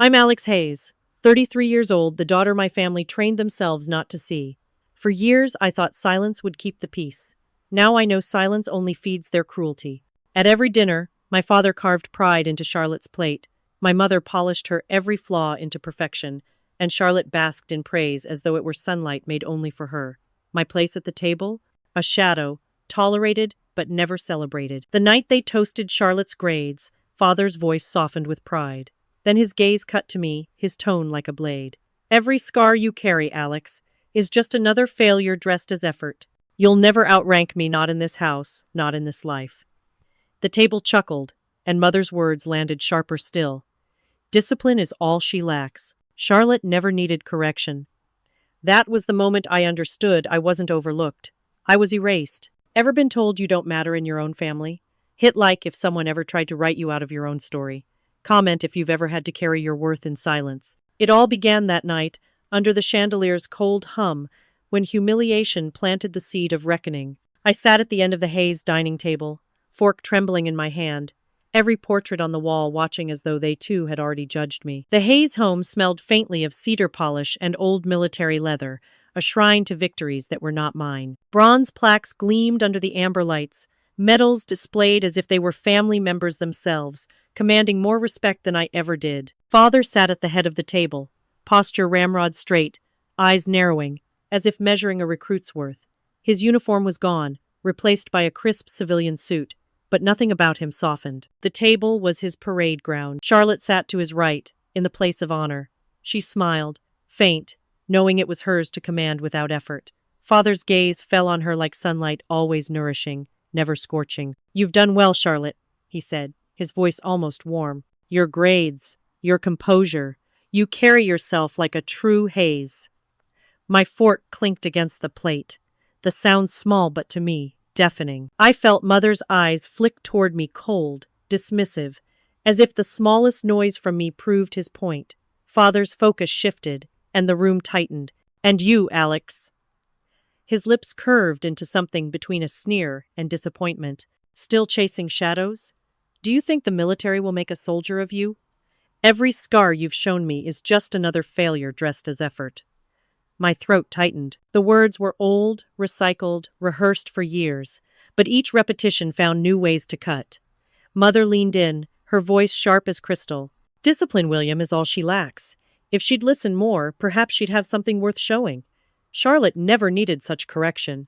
I'm Alex Hayes, 33 years old, the daughter my family trained themselves not to see. For years, I thought silence would keep the peace. Now I know silence only feeds their cruelty. At every dinner, my father carved pride into Charlotte's plate. My mother polished her every flaw into perfection, and Charlotte basked in praise as though it were sunlight made only for her. My place at the table? A shadow, tolerated but never celebrated. The night they toasted Charlotte's grades, father's voice softened with pride. Then his gaze cut to me, his tone like a blade. Every scar you carry, Alex, is just another failure dressed as effort. You'll never outrank me, not in this house, not in this life. The table chuckled, and mother's words landed sharper still. Discipline is all she lacks. Charlotte never needed correction. That was the moment I understood I wasn't overlooked. I was erased. Ever been told you don't matter in your own family? Hit like if someone ever tried to write you out of your own story. Comment if you've ever had to carry your worth in silence. It all began that night, under the chandelier's cold hum, when humiliation planted the seed of reckoning. I sat at the end of the Hayes dining table, fork trembling in my hand, every portrait on the wall watching as though they too had already judged me. The Hayes home smelled faintly of cedar polish and old military leather, a shrine to victories that were not mine. Bronze plaques gleamed under the amber lights, medals displayed as if they were family members themselves, commanding more respect than I ever did. Father sat at the head of the table, posture ramrod straight, eyes narrowing, as if measuring a recruit's worth. His uniform was gone, replaced by a crisp civilian suit, but nothing about him softened. The table was his parade ground. Charlotte sat to his right, in the place of honor. She smiled, faint, knowing it was hers to command without effort. Father's gaze fell on her like sunlight, always nourishing, never scorching. "You've done well, Charlotte," he said, his voice almost warm. "Your grades, your composure, you carry yourself like a true Hayes." My fork clinked against the plate, the sound small but to me, deafening. I felt Mother's eyes flick toward me cold, dismissive, as if the smallest noise from me proved his point. Father's focus shifted, and the room tightened. "And you, Alex?" His lips curved into something between a sneer and disappointment. "Still chasing shadows? Do you think the military will make a soldier of you? Every scar you've shown me is just another failure dressed as effort." My throat tightened. The words were old, recycled, rehearsed for years, but each repetition found new ways to cut. Mother leaned in, her voice sharp as crystal. "Discipline, William, is all she lacks. If she'd listen more, perhaps she'd have something worth showing. Charlotte never needed such correction."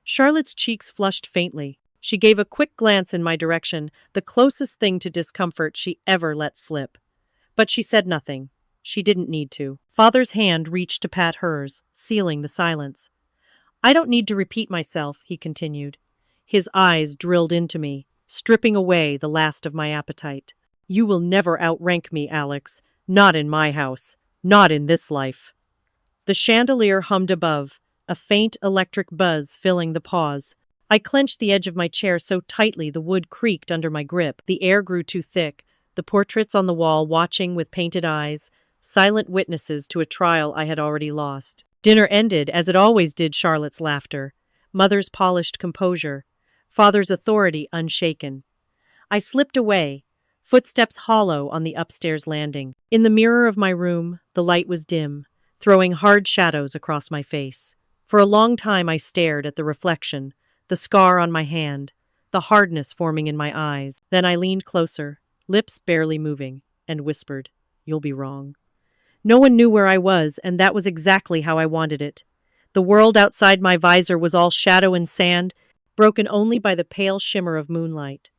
Charlotte's cheeks flushed faintly. She gave a quick glance in my direction, the closest thing to discomfort she ever let slip. But she said nothing. She didn't need to. Father's hand reached to pat hers, sealing the silence. "I don't need to repeat myself," he continued. His eyes drilled into me, stripping away the last of my appetite. "You will never outrank me, Alex. Not in my house. Not in this life." The chandelier hummed above, a faint electric buzz filling the pause. I clenched the edge of my chair so tightly the wood creaked under my grip. The air grew too thick, the portraits on the wall watching with painted eyes, silent witnesses to a trial I had already lost. Dinner ended as it always did, Charlotte's laughter, Mother's polished composure, Father's authority unshaken. I slipped away, footsteps hollow on the upstairs landing. In the mirror of my room, the light was dim, throwing hard shadows across my face. For a long time I stared at the reflection, the scar on my hand, the hardness forming in my eyes. Then I leaned closer, lips barely moving, and whispered, "You'll be wrong." No one knew where I was, and that was exactly how I wanted it. The world outside my visor was all shadow and sand, broken only by the pale shimmer of moonlight.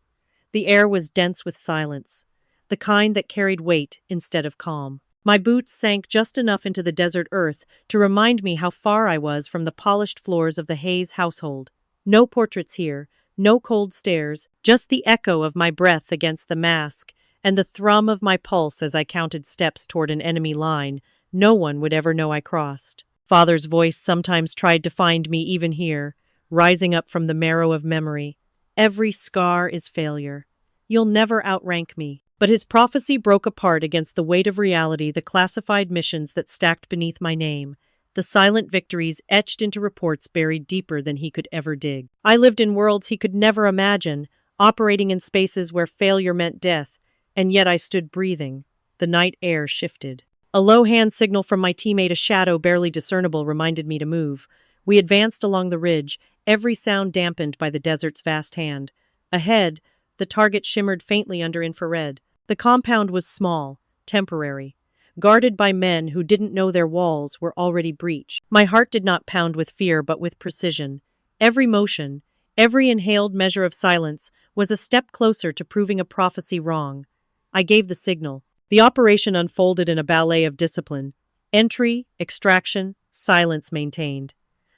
The air was dense with silence, the kind that carried weight instead of calm. My boots sank just enough into the desert earth to remind me how far I was from the polished floors of the Hayes household. No portraits here, no cold stares, just the echo of my breath against the mask, and the thrum of my pulse as I counted steps toward an enemy line no one would ever know I crossed. Father's voice sometimes tried to find me even here, rising up from the marrow of memory. "Every scar is failure. You'll never outrank me." But his prophecy broke apart against the weight of reality, the classified missions that stacked beneath my name, the silent victories etched into reports buried deeper than he could ever dig. I lived in worlds he could never imagine, operating in spaces where failure meant death, and yet I stood breathing, The night air shifted. A low hand signal from my teammate, a shadow barely discernible, reminded me to move. We advanced along the ridge, every sound dampened by the desert's vast hand. Ahead, the target shimmered faintly under infrared. The compound was small, temporary, guarded by men who didn't know their walls were already breached. My heart did not pound with fear, but with precision. Every motion, every inhaled measure of silence, was a step closer to proving a prophecy wrong. I gave the signal. The operation unfolded in a ballet of discipline. Entry, extraction, silence maintained.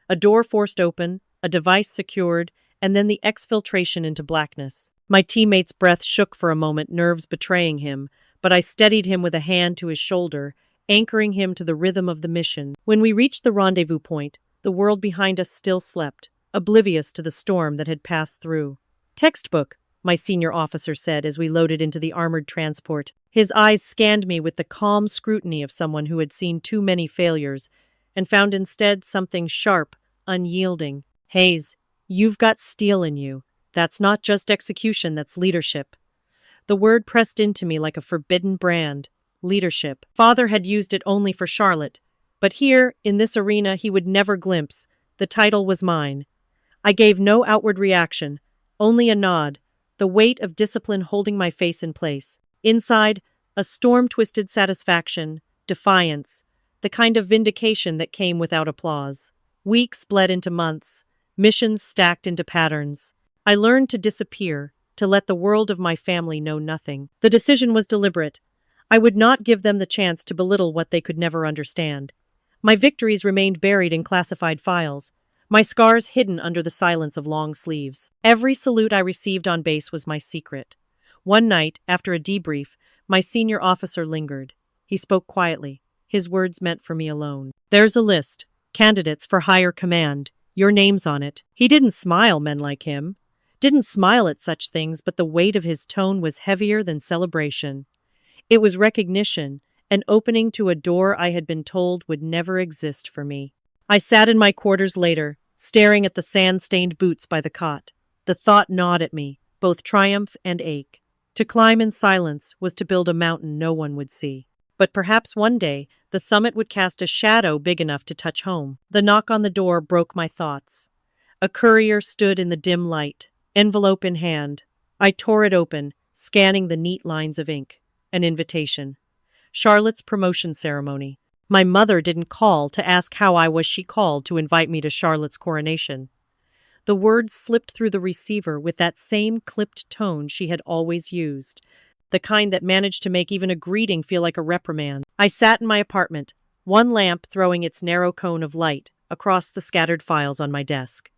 A door forced open, a device secured, and then the exfiltration into blackness. My teammate's breath shook for a moment, nerves betraying him, but I steadied him with a hand to his shoulder, anchoring him to the rhythm of the mission. When we reached the rendezvous point, the world behind us still slept, oblivious to the storm that had passed through. "Textbook," my senior officer said as we loaded into the armored transport. His eyes scanned me with the calm scrutiny of someone who had seen too many failures and found instead something sharp, unyielding. "Hayes, you've got steel in you. That's not just execution, that's leadership." The word pressed into me like a forbidden brand. Leadership. Father had used it only for Charlotte, but here, in this arena, he would never glimpse. The title was mine. I gave no outward reaction, only a nod, the weight of discipline holding my face in place. Inside, a storm-twisted satisfaction, defiance, the kind of vindication that came without applause. Weeks bled into months, missions stacked into patterns. I learned to disappear, to let the world of my family know nothing. The decision was deliberate. I would not give them the chance to belittle what they could never understand. My victories remained buried in classified files, my scars hidden under the silence of long sleeves. Every salute I received on base was my secret. One night, after a debrief, my senior officer lingered. He spoke quietly, his words meant for me alone. "There's a list. Candidates for higher command. Your name's on it." He didn't smile, men like him. Didn't smile at such things, but the weight of his tone was heavier than celebration. It was recognition, an opening to a door I had been told would never exist for me. I sat in my quarters later, staring at the sand-stained boots by the cot. The thought gnawed at me, both triumph and ache. To climb in silence was to build a mountain no one would see. But perhaps one day, the summit would cast a shadow big enough to touch home. The knock on the door broke my thoughts. A courier stood in the dim light, envelope in hand. I tore it open, scanning the neat lines of ink. An invitation. Charlotte's promotion ceremony. My mother didn't call to ask how I was, she called to invite me to Charlotte's coronation. The words slipped through the receiver with that same clipped tone she had always used, the kind that managed to make even a greeting feel like a reprimand. I sat in my apartment, one lamp throwing its narrow cone of light across the scattered files on my desk.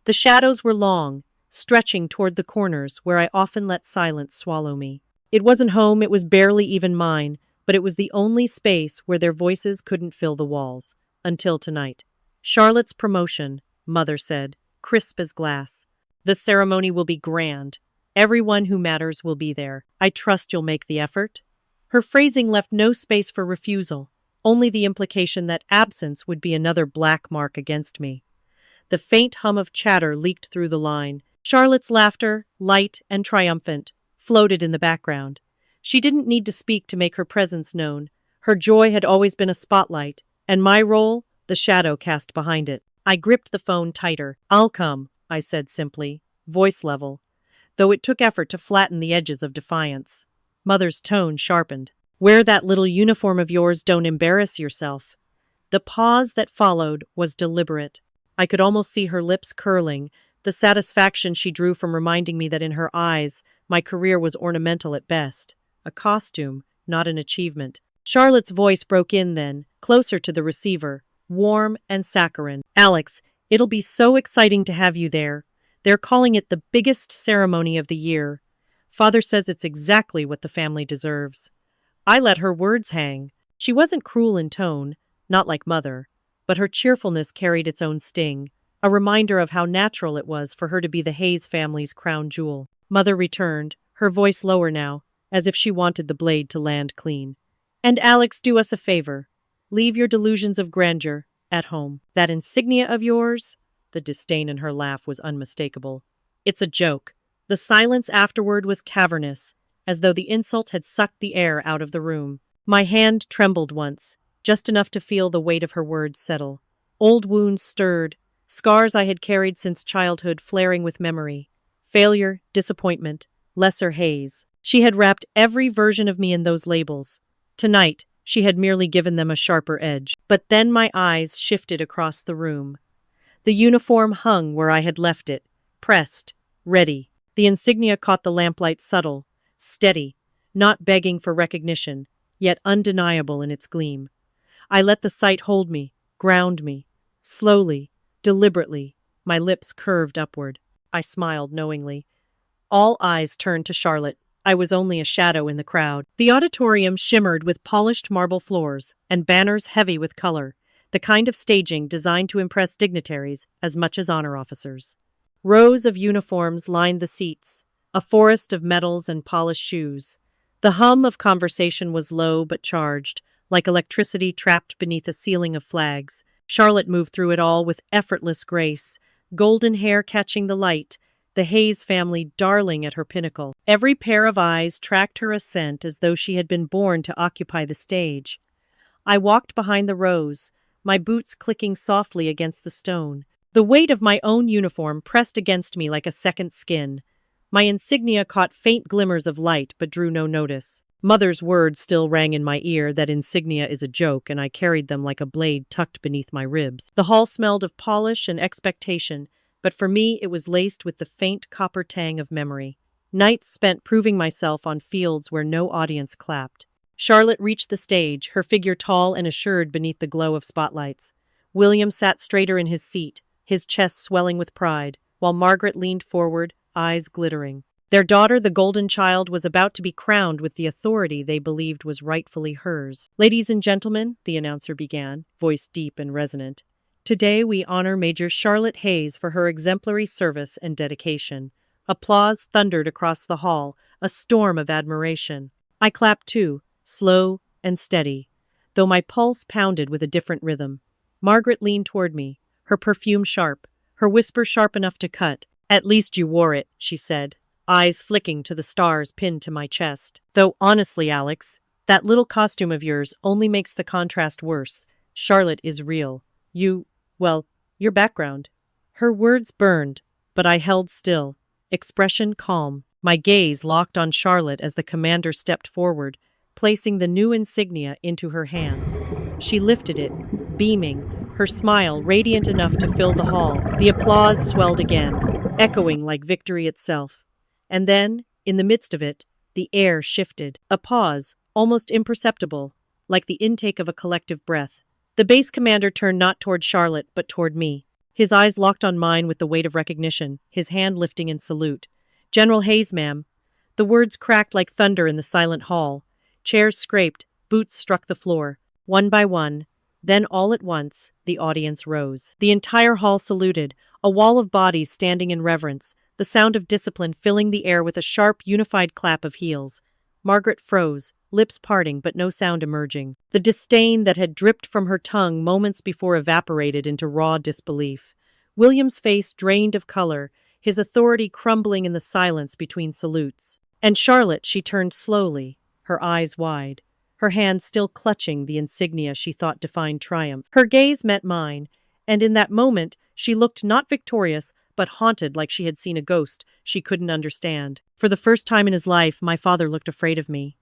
The shadows were long, stretching toward the corners where I often let silence swallow me. It wasn't home, it was barely even mine, but it was the only space where their voices couldn't fill the walls. Until tonight. "Charlotte's promotion," Mother said, crisp as glass. "The ceremony will be grand. Everyone who matters will be there. I trust you'll make the effort." Her phrasing left no space for refusal, only the implication that absence would be another black mark against me. The faint hum of chatter leaked through the line. Charlotte's laughter, light and triumphant, floated in the background. She didn't need to speak to make her presence known. Her joy had always been a spotlight, and my role, the shadow cast behind it. I gripped the phone tighter. "I'll come," I said simply, voice level, though it took effort to flatten the edges of defiance. Mother's tone sharpened. "Wear that little uniform of yours, don't embarrass yourself." The pause that followed was deliberate. I could almost see her lips curling, the satisfaction she drew from reminding me that in her eyes, my career was ornamental at best. A costume, not an achievement. Charlotte's voice broke in then, closer to the receiver, warm and saccharine. "Alex, it'll be so exciting to have you there. They're calling it the biggest ceremony of the year. Father says it's exactly what the family deserves." I let her words hang. She wasn't cruel in tone, not like Mother, but her cheerfulness carried its own sting, a reminder of how natural it was for her to be the Hayes family's crown jewel. Mother returned, her voice lower now, as if she wanted the blade to land clean. "And Alex, do us a favor. Leave your delusions of grandeur at home. That insignia of yours?" The disdain in her laugh was unmistakable. "It's a joke." The silence afterward was cavernous, as though the insult had sucked the air out of the room. My hand trembled once, just enough to feel the weight of her words settle. Old wounds stirred, scars I had carried since childhood flaring with memory. Failure, disappointment, lesser haze. She had wrapped every version of me in those labels. Tonight, she had merely given them a sharper edge. But then my eyes shifted across the room. The uniform hung where I had left it, pressed, ready. The insignia caught the lamplight subtle, steady, not begging for recognition, yet undeniable in its gleam. I let the sight hold me, ground me. Slowly, deliberately, my lips curved upward. I smiled knowingly. All eyes turned to Charlotte. I was only a shadow in the crowd. The auditorium shimmered with polished marble floors and banners heavy with color, the kind of staging designed to impress dignitaries as much as honor officers. Rows of uniforms lined the seats, a forest of medals and polished shoes. The hum of conversation was low but charged, like electricity trapped beneath a ceiling of flags. Charlotte moved through it all with effortless grace, golden hair catching the light, the Hayes family darling at her pinnacle. Every pair of eyes tracked her ascent as though she had been born to occupy the stage. I walked behind the rows, my boots clicking softly against the stone. The weight of my own uniform pressed against me like a second skin. My insignia caught faint glimmers of light but drew no notice. Mother's words still rang in my ear that insignia is a joke, and I carried them like a blade tucked beneath my ribs. The hall smelled of polish and expectation, but for me it was laced with the faint copper tang of memory. Nights spent proving myself on fields where no audience clapped. Charlotte reached the stage, her figure tall and assured beneath the glow of spotlights. William sat straighter in his seat, his chest swelling with pride, while Margaret leaned forward, eyes glittering. Their daughter, the golden child, was about to be crowned with the authority they believed was rightfully hers. "Ladies and gentlemen," the announcer began, voice deep and resonant, "today we honor Major Charlotte Hayes for her exemplary service and dedication." Applause thundered across the hall, a storm of admiration. I clapped too, slow and steady, though my pulse pounded with a different rhythm. Margaret leaned toward me, her perfume sharp, her whisper sharp enough to cut. "At least you wore it," she said, eyes flicking to the stars pinned to my chest. "Though honestly, Alex, that little costume of yours only makes the contrast worse. Charlotte is real. Your background." Her words burned, but I held still, expression calm. My gaze locked on Charlotte as the commander stepped forward, placing the new insignia into her hands. She lifted it, beaming, her smile radiant enough to fill the hall. The applause swelled again, echoing like victory itself. And then, in the midst of it, the air shifted. A pause, almost imperceptible, like the intake of a collective breath. The base commander turned not toward Charlotte, but toward me. His eyes locked on mine with the weight of recognition, his hand lifting in salute. "General Hayes, ma'am." The words cracked like thunder in the silent hall. Chairs scraped, boots struck the floor. One by one, then all at once, the audience rose. The entire hall saluted, a wall of bodies standing in reverence, the sound of discipline filling the air with a sharp, unified clap of heels. Margaret froze, lips parting but no sound emerging. The disdain that had dripped from her tongue moments before evaporated into raw disbelief. William's face drained of color, his authority crumbling in the silence between salutes. And Charlotte, she turned slowly, her eyes wide, her hand still clutching the insignia she thought defined triumph. Her gaze met mine, and in that moment she looked not victorious, but haunted like she had seen a ghost she couldn't understand. For the first time in his life, my father looked afraid of me.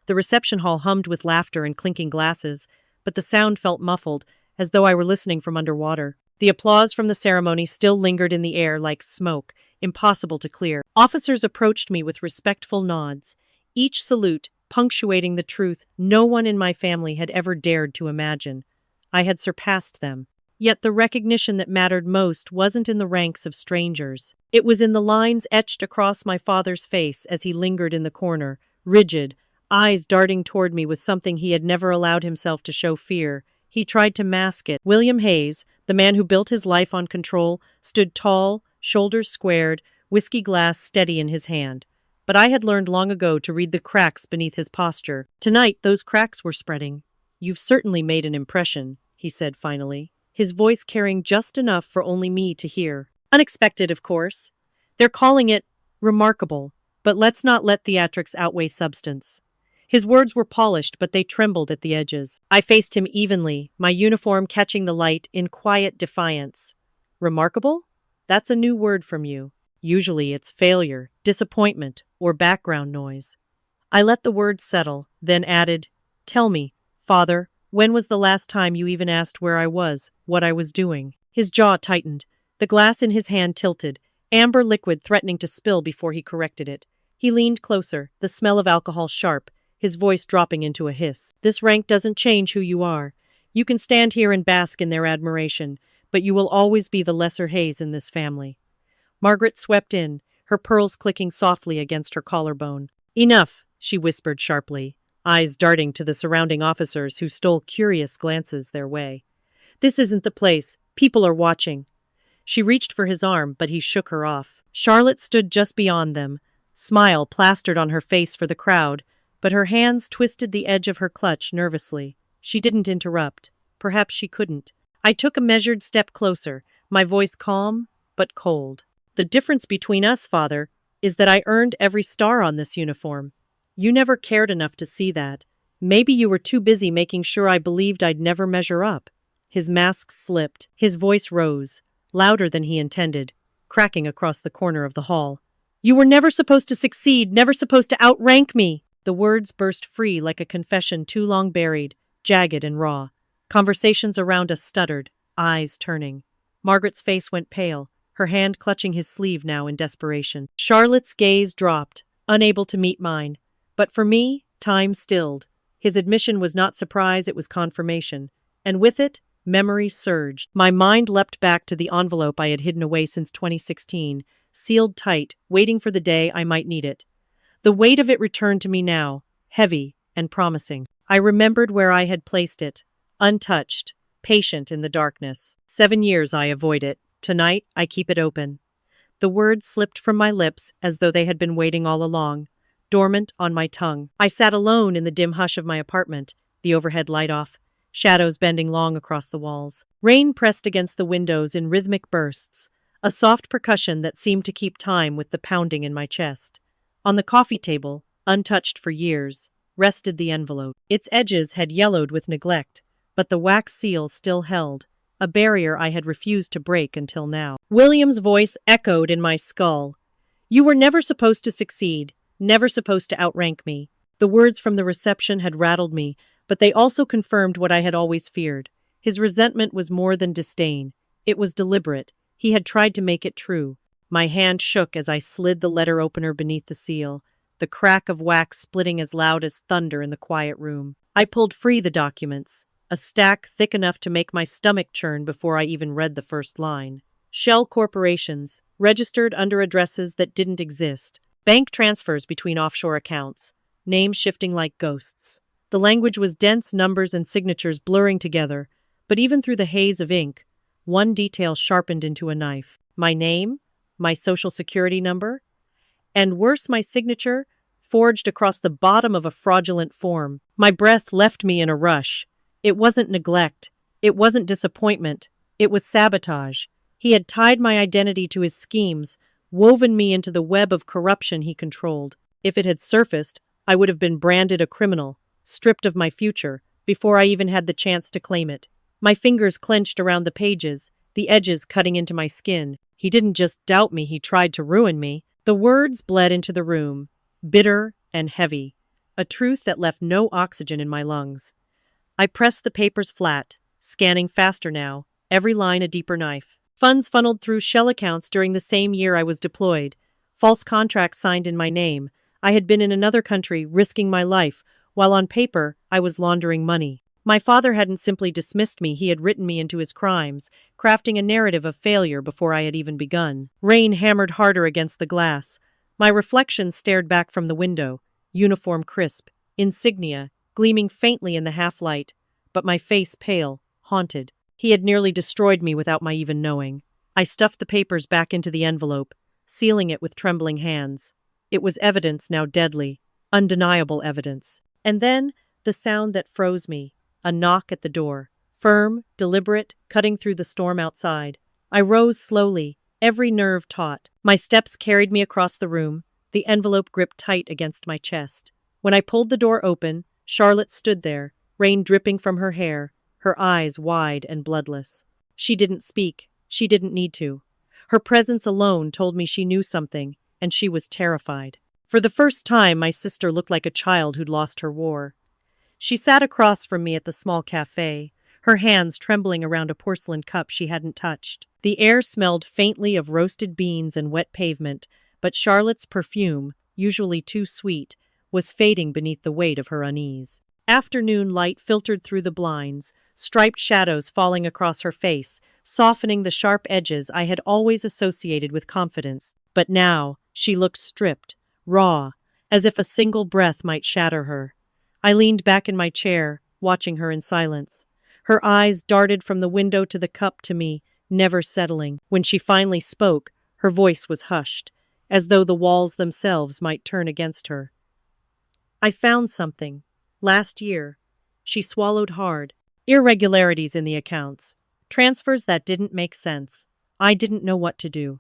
The reception hall hummed with laughter and clinking glasses, but the sound felt muffled, as though I were listening from underwater. The applause from the ceremony still lingered in the air like smoke, impossible to clear. Officers approached me with respectful nods, each salute punctuating the truth no one in my family had ever dared to imagine. I had surpassed them. Yet the recognition that mattered most wasn't in the ranks of strangers. It was in the lines etched across my father's face as he lingered in the corner, rigid, eyes darting toward me with something he had never allowed himself to show fear. He tried to mask it. William Hayes, the man who built his life on control, stood tall, shoulders squared, whiskey glass steady in his hand. But I had learned long ago to read the cracks beneath his posture. Tonight, those cracks were spreading. "You've certainly made an impression," he said finally, his voice carrying just enough for only me to hear. "Unexpected, of course. They're calling it remarkable, but let's not let theatrics outweigh substance." His words were polished, but they trembled at the edges. I faced him evenly, my uniform catching the light in quiet defiance. Remarkable? That's a new word from you. Usually it's failure, disappointment, or background noise. I let the words settle, then added, "Tell me, Father, when was the last time you even asked where I was, what I was doing?" His jaw tightened. The glass in his hand tilted, amber liquid threatening to spill before he corrected it. He leaned closer, the smell of alcohol sharp, his voice dropping into a hiss. "This rank doesn't change who you are. You can stand here and bask in their admiration, but you will always be the lesser Hayes in this family." Margaret swept in, her pearls clicking softly against her collarbone. "Enough," she whispered sharply, eyes darting to the surrounding officers who stole curious glances their way. "This isn't the place. People are watching." She reached for his arm, but he shook her off. Charlotte stood just beyond them, smile plastered on her face for the crowd, but her hands twisted the edge of her clutch nervously. She didn't interrupt. Perhaps she couldn't. I took a measured step closer, my voice calm, but cold. "The difference between us, Father, is that I earned every star on this uniform. You never cared enough to see that. Maybe you were too busy making sure I believed I'd never measure up." His mask slipped. His voice rose, louder than he intended, cracking across the corner of the hall. "You were never supposed to succeed, never supposed to outrank me." The words burst free like a confession too long buried, jagged and raw. Conversations around us stuttered, eyes turning. Margaret's face went pale, her hand clutching his sleeve now in desperation. Charlotte's gaze dropped, unable to meet mine. But for me, time stilled. His admission was not surprise, it was confirmation. And with it, memory surged. My mind leapt back to the envelope I had hidden away since 2016, sealed tight, waiting for the day I might need it. The weight of it returned to me now, heavy and promising. I remembered where I had placed it, untouched, patient in the darkness. 7 years I avoid it. Tonight, I keep it open. The words slipped from my lips as though they had been waiting all along, dormant on my tongue. I sat alone in the dim hush of my apartment, the overhead light off, shadows bending long across the walls. Rain pressed against the windows in rhythmic bursts, a soft percussion that seemed to keep time with the pounding in my chest. On the coffee table, untouched for years, rested the envelope. Its edges had yellowed with neglect, but the wax seal still held, a barrier I had refused to break until now. William's voice echoed in my skull. "You were never supposed to succeed, never supposed to outrank me." The words from the reception had rattled me, but they also confirmed what I had always feared. His resentment was more than disdain. It was deliberate. He had tried to make it true. My hand shook as I slid the letter opener beneath the seal, the crack of wax splitting as loud as thunder in the quiet room. I pulled free the documents, a stack thick enough to make my stomach churn before I even read the first line. Shell corporations, registered under addresses that didn't exist. Bank transfers between offshore accounts, names shifting like ghosts. The language was dense, numbers and signatures blurring together, but even through the haze of ink, one detail sharpened into a knife. My name, my social security number, and worse, my signature, forged across the bottom of a fraudulent form. My breath left me in a rush. It wasn't neglect. It wasn't disappointment. It was sabotage. He had tied my identity to his schemes, woven me into the web of corruption he controlled. If it had surfaced, I would have been branded a criminal, stripped of my future, before I even had the chance to claim it. My fingers clenched around the pages, the edges cutting into my skin. He didn't just doubt me, he tried to ruin me. The words bled into the room, bitter and heavy, a truth that left no oxygen in my lungs. I pressed the papers flat, scanning faster now, every line a deeper knife. Funds funneled through shell accounts during the same year I was deployed. False contracts signed in my name. I had been in another country, risking my life, while on paper, I was laundering money. My father hadn't simply dismissed me, he had written me into his crimes, crafting a narrative of failure before I had even begun. Rain hammered harder against the glass. My reflection stared back from the window, uniform crisp, insignia, gleaming faintly in the half-light, but my face pale, haunted. He had nearly destroyed me without my even knowing. I stuffed the papers back into the envelope, sealing it with trembling hands. It was evidence now deadly, undeniable evidence. And then, the sound that froze me. A knock at the door. Firm, deliberate, cutting through the storm outside. I rose slowly, every nerve taut. My steps carried me across the room, the envelope gripped tight against my chest. When I pulled the door open, Charlotte stood there, rain dripping from her hair, her eyes wide and bloodless. She didn't speak. She didn't need to. Her presence alone told me she knew something, and she was terrified. For the first time, my sister looked like a child who'd lost her war. She sat across from me at the small cafe, her hands trembling around a porcelain cup she hadn't touched. The air smelled faintly of roasted beans and wet pavement, but Charlotte's perfume, usually too sweet, was fading beneath the weight of her unease. Afternoon light filtered through the blinds, striped shadows falling across her face, softening the sharp edges I had always associated with confidence. But now, she looked stripped, raw, as if a single breath might shatter her. I leaned back in my chair, watching her in silence. Her eyes darted from the window to the cup to me, never settling. When she finally spoke, her voice was hushed, as though the walls themselves might turn against her. I found something. Last year. She swallowed hard. Irregularities in the accounts. Transfers that didn't make sense. I didn't know what to do.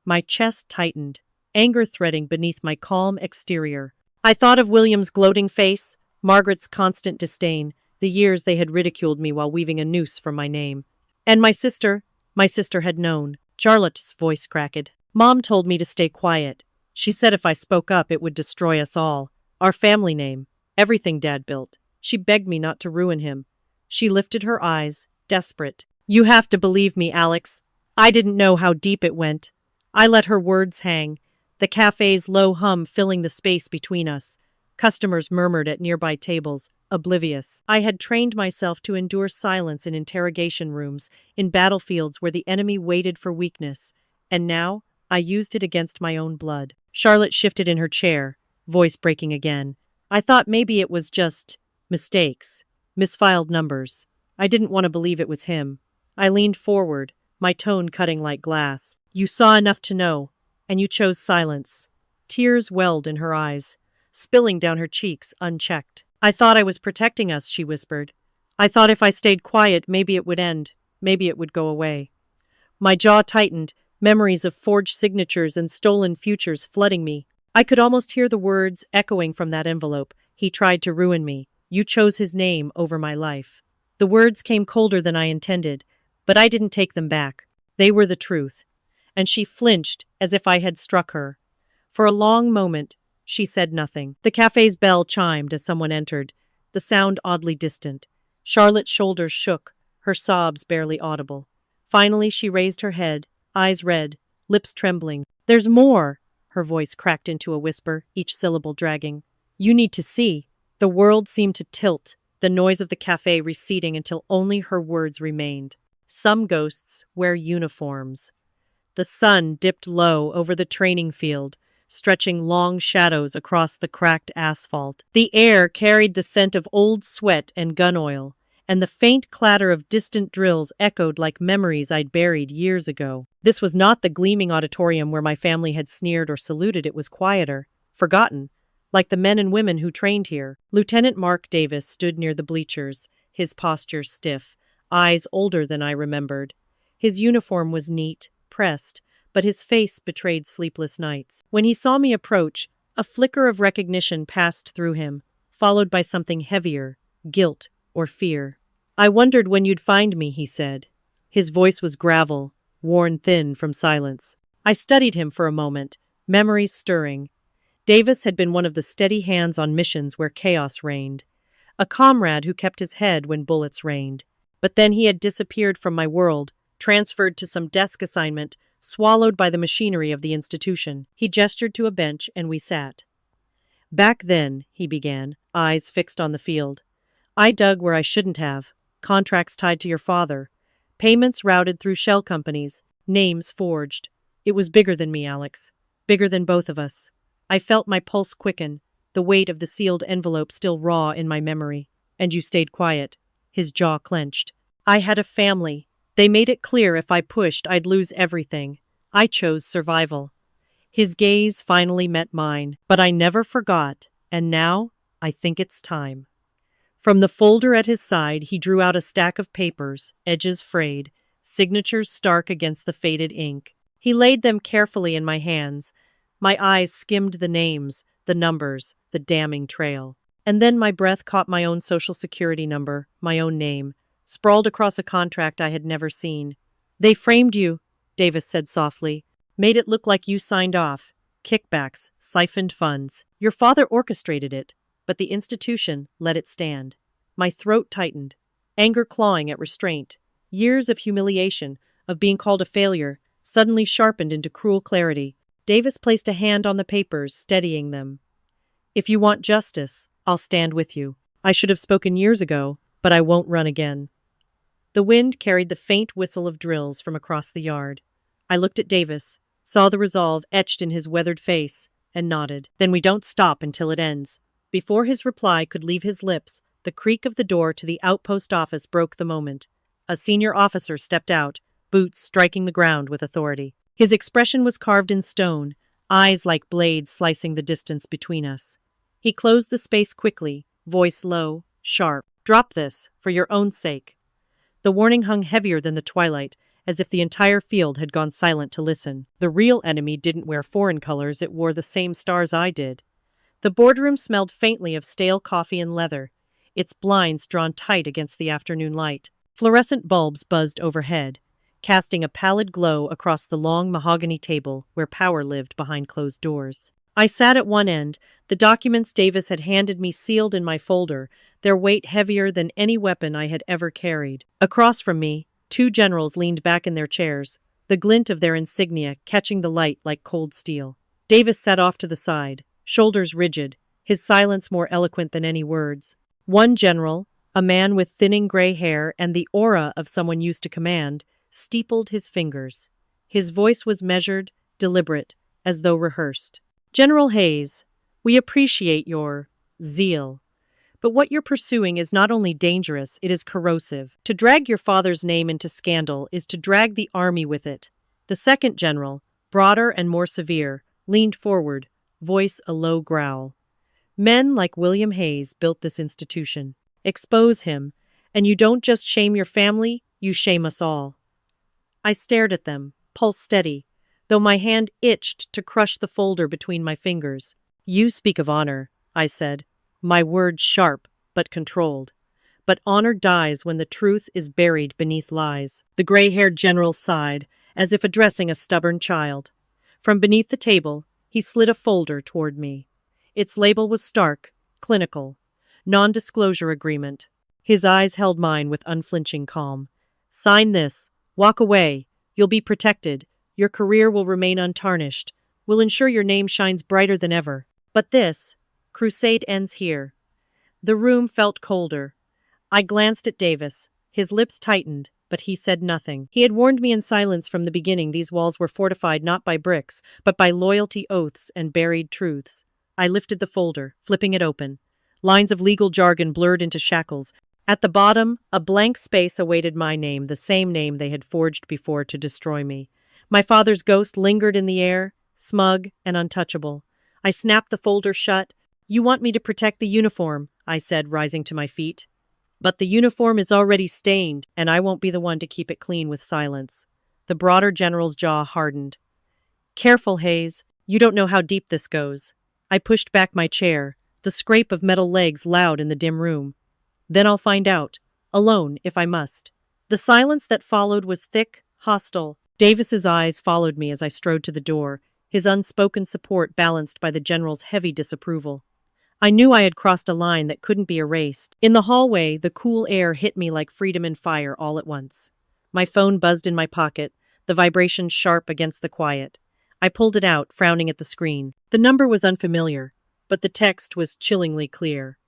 My chest tightened, anger threading beneath my calm exterior. I thought of William's gloating face, Margaret's constant disdain, the years they had ridiculed me while weaving a noose from my name. And my sister had known. Charlotte's voice cracked. Mom told me to stay quiet. She said if I spoke up it would destroy us all. Our family name. Everything Dad built. She begged me not to ruin him. She lifted her eyes, desperate. You have to believe me, Alex. I didn't know how deep it went. I let her words hang, the cafe's low hum filling the space between us. Customers murmured at nearby tables, oblivious. I had trained myself to endure silence in interrogation rooms, in battlefields where the enemy waited for weakness. And now, I used it against my own blood. Charlotte shifted in her chair, voice breaking again. I thought maybe it was just mistakes, misfiled numbers. I didn't want to believe it was him. I leaned forward, my tone cutting like glass. You saw enough to know, and you chose silence. Tears welled in her eyes, spilling down her cheeks unchecked. I thought I was protecting us, she whispered. I thought if I stayed quiet, maybe it would end, maybe it would go away. My jaw tightened, memories of forged signatures and stolen futures flooding me. I could almost hear the words echoing from that envelope. He tried to ruin me. You chose his name over my life. The words came colder than I intended, but I didn't take them back. They were the truth. And she flinched as if I had struck her. For a long moment, she said nothing. The cafe's bell chimed as someone entered, the sound oddly distant. Charlotte's shoulders shook, her sobs barely audible. Finally, she raised her head, eyes red, lips trembling. There's more! Her voice cracked into a whisper, each syllable dragging. You need to see. The world seemed to tilt, the noise of the cafe receding until only her words remained. Some ghosts wear uniforms. The sun dipped low over the training field, stretching long shadows across the cracked asphalt. The air carried the scent of old sweat and gun oil, and the faint clatter of distant drills echoed like memories I'd buried years ago. This was not the gleaming auditorium where my family had sneered or saluted. It was quieter, forgotten, like the men and women who trained here. Lieutenant Mark Davis stood near the bleachers, his posture stiff, eyes older than I remembered. His uniform was neat, pressed, but his face betrayed sleepless nights. When he saw me approach, a flicker of recognition passed through him, followed by something heavier, guilt or fear. I wondered when you'd find me, he said. His voice was gravel, worn thin from silence. I studied him for a moment, memories stirring. Davis had been one of the steady hands on missions where chaos reigned, a comrade who kept his head when bullets rained. But then he had disappeared from my world, transferred to some desk assignment, swallowed by the machinery of the institution. He gestured to a bench, and we sat. Back then, he began, eyes fixed on the field, I dug where I shouldn't have. Contracts tied to your father. Payments routed through shell companies. Names forged. It was bigger than me, Alex. Bigger than both of us. I felt my pulse quicken, the weight of the sealed envelope still raw in my memory. And you stayed quiet. His jaw clenched. I had a family. They made it clear if I pushed, I'd lose everything. I chose survival. His gaze finally met mine, but I never forgot, and now I think it's time. From the folder at his side, he drew out a stack of papers, edges frayed, signatures stark against the faded ink. He laid them carefully in my hands. My eyes skimmed the names, the numbers, the damning trail. And then my breath caught my own social security number, my own name, sprawled across a contract I had never seen. "They framed you," Davis said softly. "Made it look like you signed off. Kickbacks, siphoned funds. Your father orchestrated it, but the institution let it stand." My throat tightened, anger clawing at restraint. Years of humiliation, of being called a failure, suddenly sharpened into cruel clarity. Davis placed a hand on the papers, steadying them. "If you want justice, I'll stand with you. I should have spoken years ago, but I won't run again." The wind carried the faint whistle of drills from across the yard. I looked at Davis, saw the resolve etched in his weathered face, and nodded. "Then we don't stop until it ends." Before his reply could leave his lips, the creak of the door to the outpost office broke the moment. A senior officer stepped out, boots striking the ground with authority. His expression was carved in stone, eyes like blades slicing the distance between us. He closed the space quickly, voice low, sharp. "Drop this, for your own sake." The warning hung heavier than the twilight, as if the entire field had gone silent to listen. The real enemy didn't wear foreign colors, it wore the same stars I did. The boardroom smelled faintly of stale coffee and leather, its blinds drawn tight against the afternoon light. Fluorescent bulbs buzzed overhead, casting a pallid glow across the long mahogany table where power lived behind closed doors. I sat at one end, the documents Davis had handed me sealed in my folder, their weight heavier than any weapon I had ever carried. Across from me, two generals leaned back in their chairs, the glint of their insignia catching the light like cold steel. Davis sat off to the side, shoulders rigid, his silence more eloquent than any words. One general, a man with thinning gray hair and the aura of someone used to command, steepled his fingers. His voice was measured, deliberate, as though rehearsed. "General Hayes, we appreciate your zeal. But what you're pursuing is not only dangerous, it is corrosive. To drag your father's name into scandal is to drag the army with it." The second general, broader and more severe, leaned forward, voice a low growl. "Men like William Hayes built this institution. Expose him, and you don't just shame your family, you shame us all." I stared at them, pulse steady, though my hand itched to crush the folder between my fingers. "You speak of honor," I said, my words sharp but controlled. "But honor dies when the truth is buried beneath lies." The gray-haired general sighed, as if addressing a stubborn child. From beneath the table, he slid a folder toward me. Its label was stark, clinical, non-disclosure agreement. His eyes held mine with unflinching calm. "Sign this. Walk away. You'll be protected. Your career will remain untarnished. We'll ensure your name shines brighter than ever. But this crusade ends here." The room felt colder. I glanced at Davis. His lips tightened, but he said nothing. He had warned me in silence from the beginning these walls were fortified not by bricks, but by loyalty oaths and buried truths. I lifted the folder, flipping it open. Lines of legal jargon blurred into shackles. At the bottom, a blank space awaited my name, the same name they had forged before to destroy me. My father's ghost lingered in the air, smug and untouchable. I snapped the folder shut. "You want me to protect the uniform," I said, rising to my feet. "But the uniform is already stained, and I won't be the one to keep it clean with silence." The broader general's jaw hardened. "Careful, Hayes. You don't know how deep this goes." I pushed back my chair, the scrape of metal legs loud in the dim room. "Then I'll find out. Alone, if I must." The silence that followed was thick, hostile. Davis's eyes followed me as I strode to the door, his unspoken support balanced by the general's heavy disapproval. I knew I had crossed a line that couldn't be erased. In the hallway, the cool air hit me like freedom and fire all at once. My phone buzzed in my pocket, the vibration sharp against the quiet. I pulled it out, frowning at the screen. The number was unfamiliar, but the text was chillingly clear.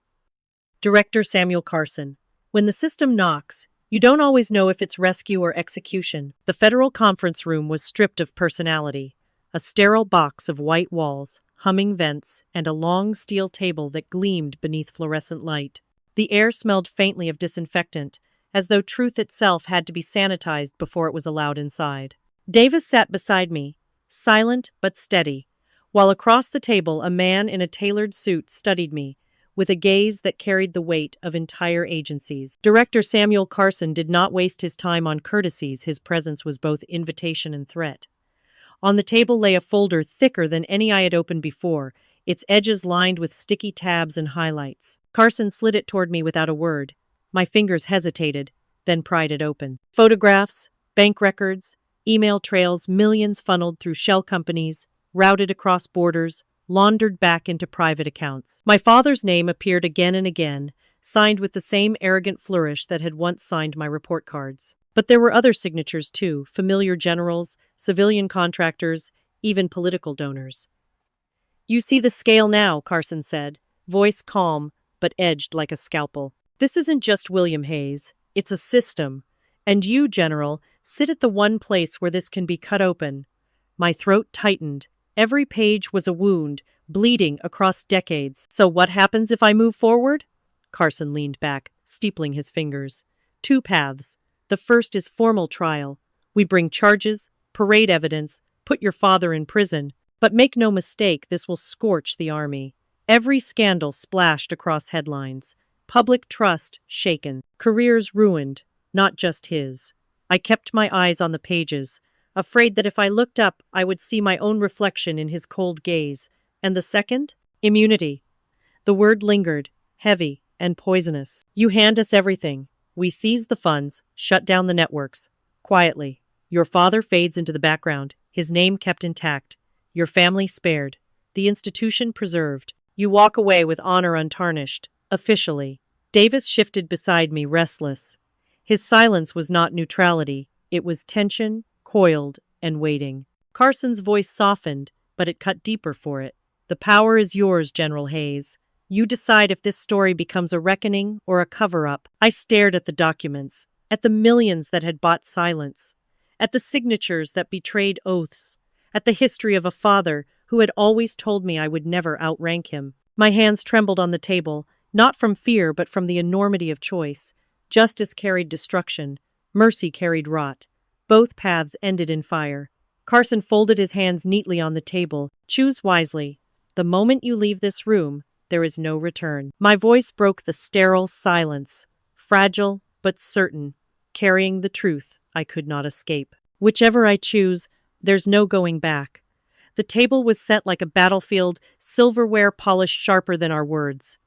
Director Samuel Carson. When the system knocks, you don't always know if it's rescue or execution. The federal conference room was stripped of personality. A sterile box of white walls, humming vents, and a long steel table that gleamed beneath fluorescent light. The air smelled faintly of disinfectant, as though truth itself had to be sanitized before it was allowed inside. Davis sat beside me, silent but steady, while across the table a man in a tailored suit studied me, with a gaze that carried the weight of entire agencies. Director Samuel Carson did not waste his time on courtesies. His presence was both invitation and threat. On the table lay a folder thicker than any I had opened before, its edges lined with sticky tabs and highlights. Carson slid it toward me without a word. My fingers hesitated, then pried it open. Photographs, bank records, email trails, millions funneled through shell companies, routed across borders, laundered back into private accounts. My father's name appeared again and again, signed with the same arrogant flourish that had once signed my report cards. But there were other signatures too, familiar generals, civilian contractors, even political donors. "You see the scale now," Carson said, voice calm but edged like a scalpel. "This isn't just William Hayes, it's a system. And you, General, sit at the one place where this can be cut open." My throat tightened. Every page was a wound, bleeding across decades. "So what happens if I move forward?" Carson leaned back, steepling his fingers. "Two paths. The first is formal trial. We bring charges, parade evidence, put your father in prison. But make no mistake, this will scorch the army. Every scandal splashed across headlines. Public trust shaken. Careers ruined, not just his." I kept my eyes on the pages, afraid that if I looked up, I would see my own reflection in his cold gaze. And the second? Immunity. The word lingered, heavy and poisonous. "You hand us everything. We seize the funds, shut down the networks. Quietly. Your father fades into the background, his name kept intact. Your family spared. The institution preserved. You walk away with honor untarnished. Officially." Davis shifted beside me, restless. His silence was not neutrality. It was tension, coiled and waiting. Carson's voice softened, but it cut deeper for it. "The power is yours, General Hayes. You decide if this story becomes a reckoning or a cover-up." I stared at the documents, at the millions that had bought silence, at the signatures that betrayed oaths, at the history of a father who had always told me I would never outrank him. My hands trembled on the table, not from fear but from the enormity of choice. Justice carried destruction. Mercy carried rot. Both paths ended in fire. Carson folded his hands neatly on the table. "Choose wisely. The moment you leave this room, there is no return." My voice broke the sterile silence, fragile but certain, carrying the truth I could not escape. "Whichever I choose, there's no going back." The table was set like a battlefield, silverware polished sharper than our words.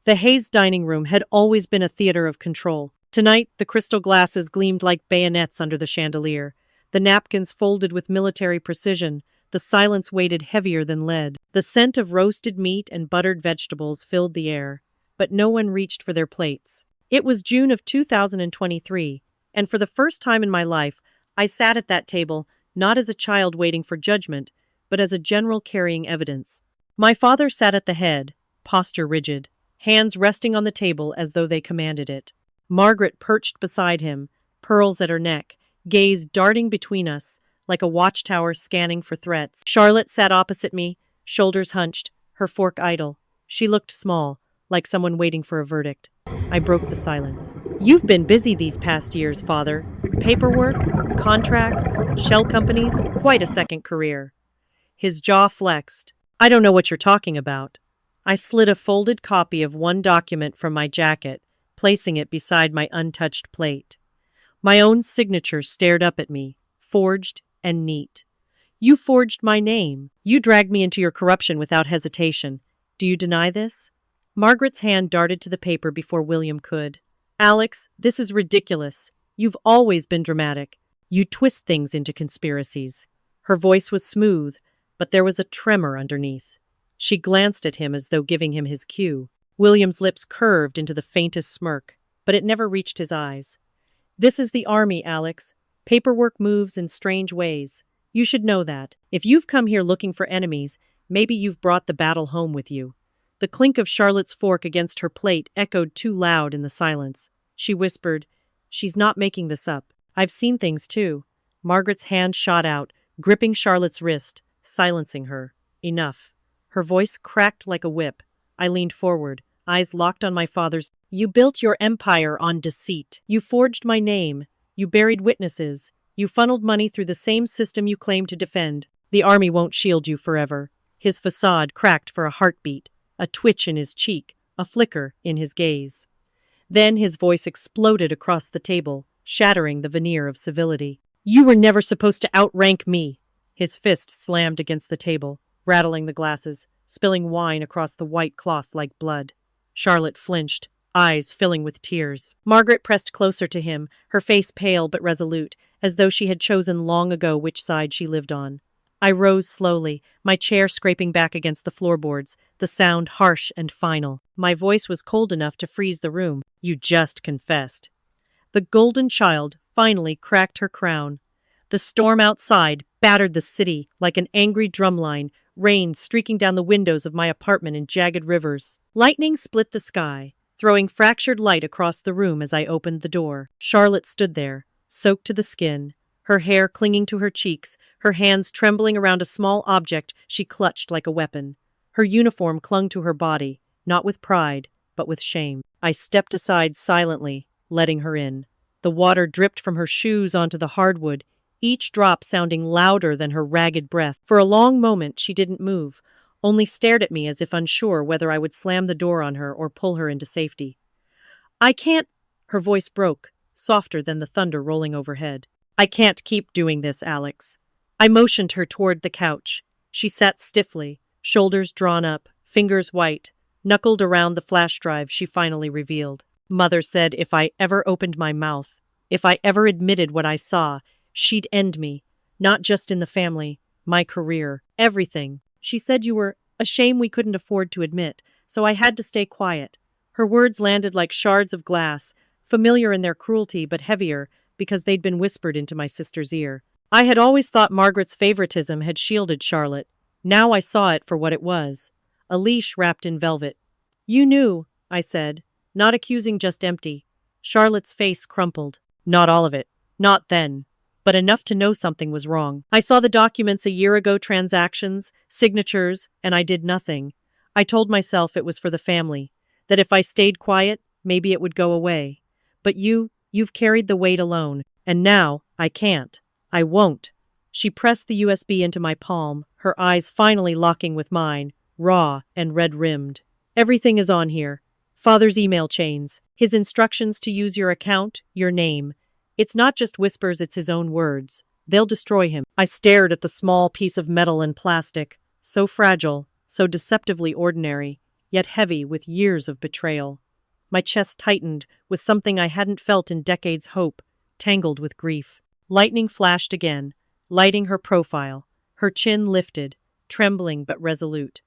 The Hayes dining room had always been a theater of control. Tonight, the crystal glasses gleamed like bayonets under the chandelier. The napkins folded with military precision. The silence weighted heavier than lead. The scent of roasted meat and buttered vegetables filled the air, but no one reached for their plates. It was June of 2023, and for the first time in my life, I sat at that table, not as a child waiting for judgment, but as a general carrying evidence. My father sat at the head, posture rigid, hands resting on the table as though they commanded it. Margaret perched beside him, pearls at her neck, gaze darting between us, like a watchtower scanning for threats. Charlotte sat opposite me, shoulders hunched, her fork idle. She looked small, like someone waiting for a verdict. I broke the silence. "You've been busy these past years, Father. Paperwork, contracts, shell companies, quite a second career." His jaw flexed. "I don't know what you're talking about." I slid a folded copy of one document from my jacket, placing it beside my untouched plate. My own signature stared up at me, forged and neat. "You forged my name. You dragged me into your corruption without hesitation. Do you deny this?" Margaret's hand darted to the paper before William could. "Alex, this is ridiculous. You've always been dramatic. You twist things into conspiracies." Her voice was smooth, but there was a tremor underneath. She glanced at him as though giving him his cue. William's lips curved into the faintest smirk, but it never reached his eyes. "This is the army, Alex. Paperwork moves in strange ways. You should know that. If you've come here looking for enemies, maybe you've brought the battle home with you." The clink of Charlotte's fork against her plate echoed too loud in the silence. She whispered, "She's not making this up. I've seen things too." Margaret's hand shot out, gripping Charlotte's wrist, silencing her. "Enough." Her voice cracked like a whip. I leaned forward, eyes locked on my father's. "You built your empire on deceit. You forged my name. You buried witnesses. You funneled money through the same system you claim to defend. The army won't shield you forever." His facade cracked for a heartbeat, a twitch in his cheek, a flicker in his gaze. Then his voice exploded across the table, shattering the veneer of civility. "You were never supposed to outrank me." His fist slammed against the table, rattling the glasses. spilling wine across the white cloth like blood. Charlotte flinched, eyes filling with tears. Margaret pressed closer to him, her face pale but resolute, as though she had chosen long ago which side she lived on. I rose slowly, my chair scraping back against the floorboards, the sound harsh and final. My voice was cold enough to freeze the room. You just confessed. The golden child finally cracked her crown. The storm outside battered the city like an angry drumline, rain streaking down the windows of my apartment in jagged rivers. Lightning split the sky, throwing fractured light across the room as I opened the door. Charlotte stood there, soaked to the skin, her hair clinging to her cheeks, her hands trembling around a small object she clutched like a weapon. Her uniform clung to her body, not with pride, but with shame. I stepped aside silently, letting her in. The water dripped from her shoes onto the hardwood, each drop sounding louder than her ragged breath. For a long moment she didn't move, only stared at me as if unsure whether I would slam the door on her or pull her into safety. I can't— Her voice broke, softer than the thunder rolling overhead. I can't keep doing this, Alex. I motioned her toward the couch. She sat stiffly, shoulders drawn up, fingers white, knuckled around the flash drive she finally revealed. Mother said if I ever opened my mouth, if I ever admitted what I saw, she'd end me. Not just in the family, my career, everything. She said you were a shame we couldn't afford to admit, so I had to stay quiet. Her words landed like shards of glass, familiar in their cruelty but heavier because they'd been whispered into my sister's ear. I had always thought Margaret's favoritism had shielded Charlotte. Now I saw it for what it was. A leash wrapped in velvet. You knew, I said, not accusing, just empty. Charlotte's face crumpled. Not all of it. Not then. But enough to know something was wrong. I saw the documents a year ago, transactions, signatures, and I did nothing. I told myself it was for the family, that if I stayed quiet, maybe it would go away. But you've carried the weight alone, and now I can't. I won't. She pressed the USB into my palm, her eyes finally locking with mine, raw and red-rimmed. Everything is on here. Father's email chains, his instructions to use your account, your name. It's not just whispers, it's his own words. They'll destroy him. I stared at the small piece of metal and plastic, so fragile, so deceptively ordinary, yet heavy with years of betrayal. My chest tightened with something I hadn't felt in decades, hope, tangled with grief. Lightning flashed again, lighting her profile, her chin lifted, trembling but resolute.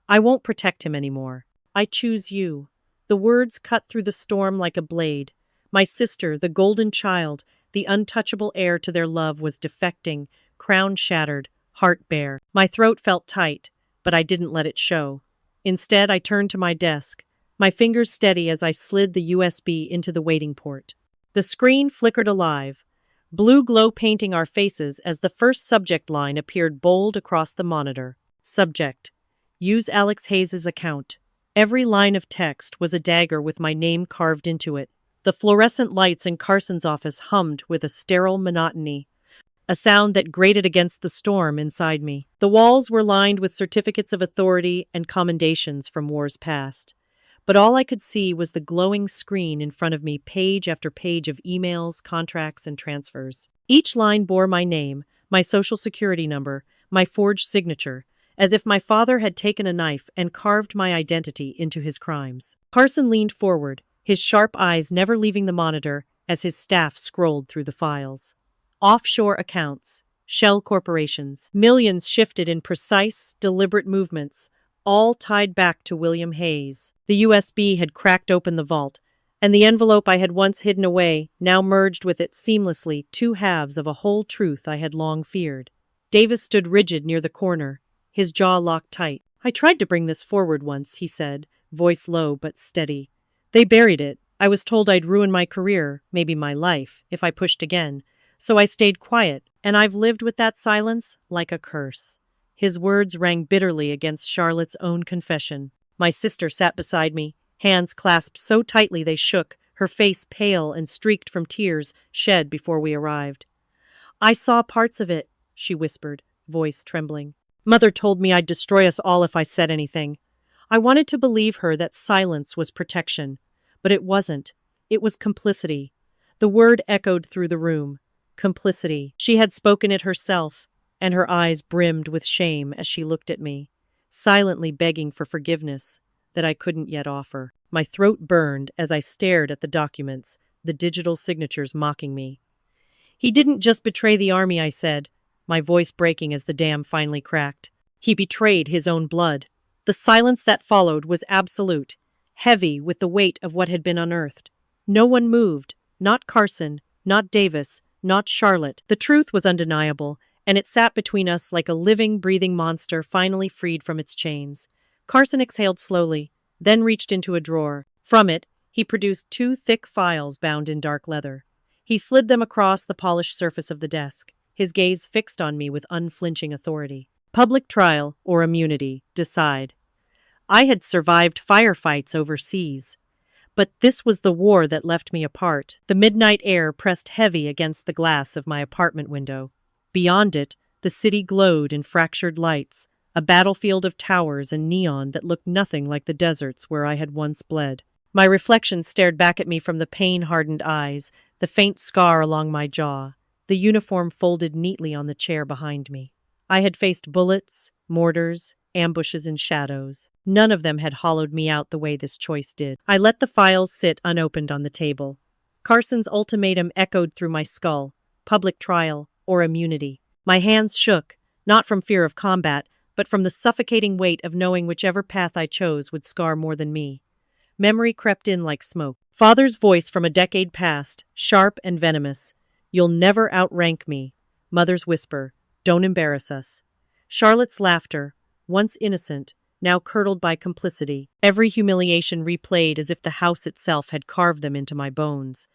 I won't protect him anymore. I choose you. The words cut through the storm like a blade. My sister, the golden child, the untouchable heir to their love, was defecting, crown shattered, heart bare. My throat felt tight, but I didn't let it show. Instead, I turned to my desk, my fingers steady as I slid the USB into the waiting port. The screen flickered alive, blue glow painting our faces as the first subject line appeared bold across the monitor. Subject: Use Alex Hayes' account. Every line of text was a dagger with my name carved into it. The fluorescent lights in Carson's office hummed with a sterile monotony, a sound that grated against the storm inside me. The walls were lined with certificates of authority and commendations from wars past. But all I could see was the glowing screen in front of me, page after page of emails, contracts, and transfers. Each line bore my name, my social security number, my forged signature, as if my father had taken a knife and carved my identity into his crimes. Carson leaned forward, his sharp eyes never leaving the monitor as his staff scrolled through the files. Offshore accounts, shell corporations, millions shifted in precise, deliberate movements, all tied back to William Hayes. The USB had cracked open the vault, and the envelope I had once hidden away now merged with it seamlessly, two halves of a whole truth I had long feared. Davis stood rigid near the corner, his jaw locked tight. I tried to bring this forward once, he said, voice low but steady. They buried it. I was told I'd ruin my career, maybe my life, if I pushed again. So I stayed quiet, and I've lived with that silence like a curse. His words rang bitterly against Charlotte's own confession. My sister sat beside me, hands clasped so tightly they shook, her face pale and streaked from tears shed before we arrived. I saw parts of it, she whispered, voice trembling. Mother told me I'd destroy us all if I said anything. I wanted to believe her that silence was protection, but it wasn't. It was complicity. The word echoed through the room. Complicity. She had spoken it herself, and her eyes brimmed with shame as she looked at me. silently begging for forgiveness that I couldn't yet offer. My throat burned as I stared at the documents, the digital signatures mocking me. He didn't just betray the army, I said, my voice breaking as the dam finally cracked. He betrayed his own blood. The silence that followed was absolute, heavy with the weight of what had been unearthed. No one moved, not Carson, not Davis, not Charlotte. The truth was undeniable, and it sat between us like a living, breathing monster finally freed from its chains. Carson exhaled slowly, then reached into a drawer. From it, he produced two thick files bound in dark leather. He slid them across the polished surface of the desk, his gaze fixed on me with unflinching authority. Public trial or immunity, decide. I had survived firefights overseas, but this was the war that left me apart. The midnight air pressed heavy against the glass of my apartment window. Beyond it, the city glowed in fractured lights, a battlefield of towers and neon that looked nothing like the deserts where I had once bled. My reflection stared back at me from the pain-hardened eyes, the faint scar along my jaw, the uniform folded neatly on the chair behind me. I had faced bullets, mortars, ambushes and shadows. None of them had hollowed me out the way this choice did. I let the files sit unopened on the table. Carson's ultimatum echoed through my skull: public trial or immunity. My hands shook, not from fear of combat, but from the suffocating weight of knowing whichever path I chose would scar more than me. Memory crept in like smoke. Father's voice from a decade past, sharp and venomous. You'll never outrank me. Mother's whisper, don't embarrass us. Charlotte's laughter, once innocent, now curdled by complicity. Every humiliation replayed as if the house itself had carved them into my bones.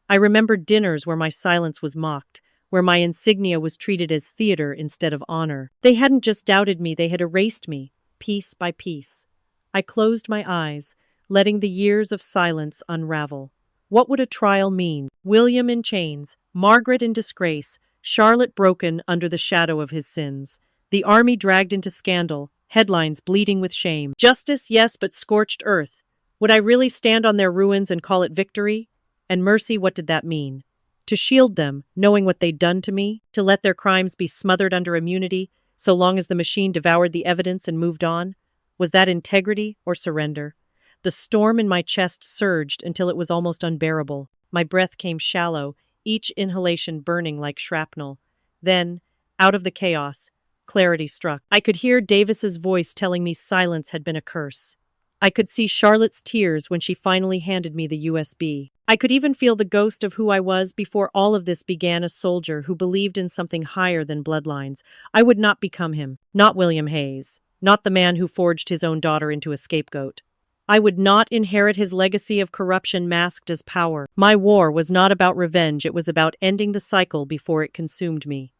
I remembered dinners where my silence was mocked, where my insignia was treated as theater instead of honor. They hadn't just doubted me, they had erased me, piece by piece. I closed my eyes, letting the years of silence unravel. What would a trial mean? William in chains, Margaret in disgrace, Charlotte broken under the shadow of his sins. The army dragged into scandal, headlines bleeding with shame. Justice, yes, but scorched earth. Would I really stand on their ruins and call it victory? And mercy, what did that mean? To shield them, knowing what they'd done to me? To let their crimes be smothered under immunity, so long as the machine devoured the evidence and moved on? Was that integrity or surrender? The storm in my chest surged until it was almost unbearable. My breath came shallow, each inhalation burning like shrapnel. Then, out of the chaos, clarity struck. I could hear Davis's voice telling me silence had been a curse. I could see Charlotte's tears when she finally handed me the USB. I could even feel the ghost of who I was before all of this began, a soldier who believed in something higher than bloodlines. I would not become him, not William Hayes, not the man who forged his own daughter into a scapegoat. I would not inherit his legacy of corruption masked as power. My war was not about revenge, it was about ending the cycle before it consumed me.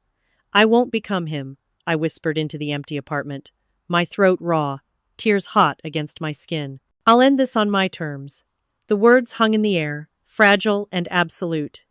I won't become him, I whispered into the empty apartment, my throat raw, tears hot against my skin. I'll end this on my terms. The words hung in the air, fragile and absolute.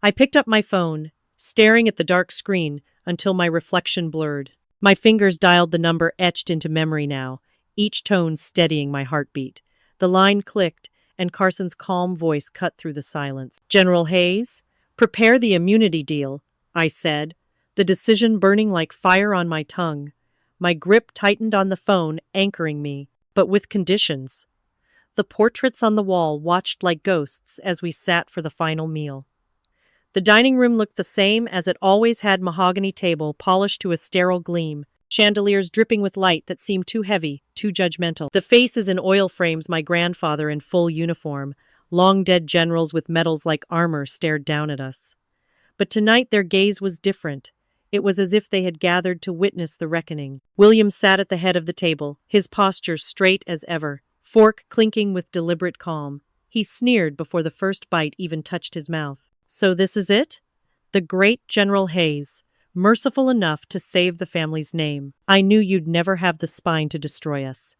I picked up my phone, staring at the dark screen until my reflection blurred. My fingers dialed the number etched into memory now, each tone steadying my heartbeat. The line clicked, and Carson's calm voice cut through the silence. General Hayes, prepare the immunity deal, I said, the decision burning like fire on my tongue. My grip tightened on the phone, anchoring me, but with conditions. The portraits on the wall watched like ghosts as we sat for the final meal. The dining room looked the same as it always had, mahogany table polished to a sterile gleam, chandeliers dripping with light that seemed too heavy, too judgmental. The faces in oil frames, my grandfather in full uniform, long-dead generals with medals like armor stared down at us. But tonight their gaze was different. It was as if they had gathered to witness the reckoning. William sat at the head of the table, his posture straight as ever, fork clinking with deliberate calm. He sneered before the first bite even touched his mouth. So this is it? The great General Hayes, merciful enough to save the family's name. I knew you'd never have the spine to destroy us.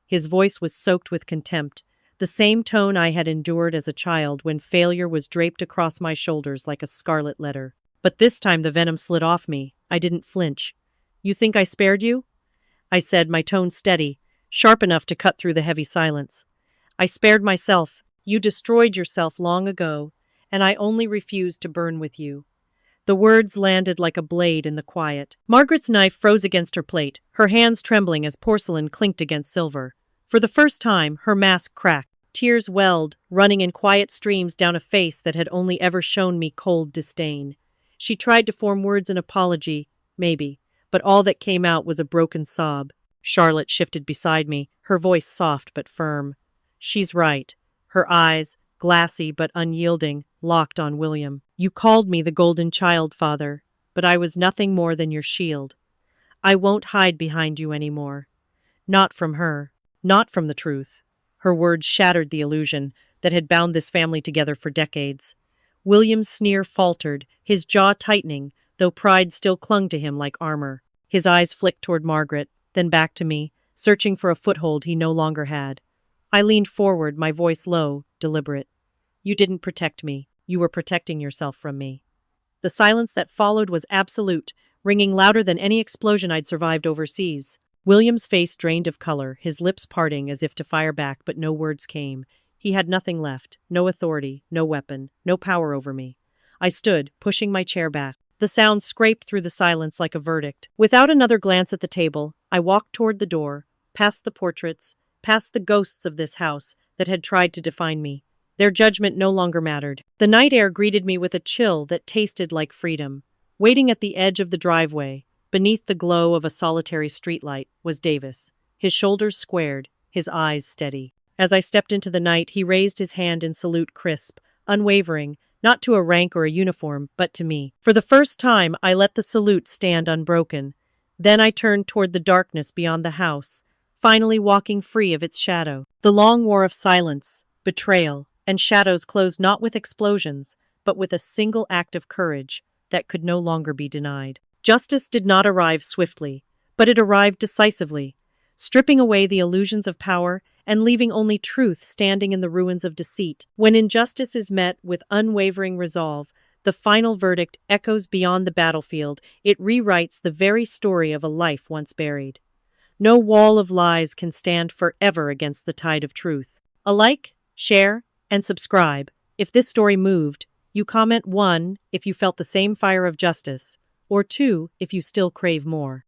His voice was soaked with contempt, the same tone I had endured as a child when failure was draped across my shoulders like a scarlet letter. But this time the venom slid off me. I didn't flinch. You think I spared you? I said, my tone steady, sharp enough to cut through the heavy silence. I spared myself. You destroyed yourself long ago, and I only refused to burn with you. The words landed like a blade in the quiet. Margaret's knife froze against her plate, her hands trembling as porcelain clinked against silver. For the first time, her mask cracked. Tears welled, running in quiet streams down a face that had only ever shown me cold disdain. She tried to form words in apology, maybe, but all that came out was a broken sob. Charlotte shifted beside me, her voice soft but firm. She's right. Her eyes, glassy but unyielding, locked on William. You called me the golden child, father, but I was nothing more than your shield. I won't hide behind you anymore. Not from her. Not from the truth. Her words shattered the illusion that had bound this family together for decades. William's sneer faltered, his jaw tightening, though pride still clung to him like armor. His eyes flicked toward Margaret, then back to me, searching for a foothold he no longer had. I leaned forward, my voice low, deliberate. You didn't protect me. You were protecting yourself from me. The silence that followed was absolute, ringing louder than any explosion I'd survived overseas. William's face drained of color, his lips parting as if to fire back, but no words came. He had nothing left, no authority, no weapon, no power over me. I stood, pushing my chair back. The sound scraped through the silence like a verdict. Without another glance at the table, I walked toward the door, past the portraits, past the ghosts of this house that had tried to define me. Their judgment no longer mattered. The night air greeted me with a chill that tasted like freedom. Waiting at the edge of the driveway, beneath the glow of a solitary streetlight, was Davis, his shoulders squared, his eyes steady. As I stepped into the night, he raised his hand in salute crisp, unwavering, not to a rank or a uniform, but to me. For the first time, I let the salute stand unbroken. Then I turned toward the darkness beyond the house, finally walking free of its shadow. The long war of silence, betrayal, and shadows closed not with explosions, but with a single act of courage that could no longer be denied. Justice did not arrive swiftly, but it arrived decisively, stripping away the illusions of power and leaving only truth standing in the ruins of deceit. When injustice is met with unwavering resolve, the final verdict echoes beyond the battlefield. It rewrites the very story of a life once buried. No wall of lies can stand forever against the tide of truth. A like, share, and subscribe. If this story moved, you comment 1 if you felt the same fire of justice, or 2 if you still crave more.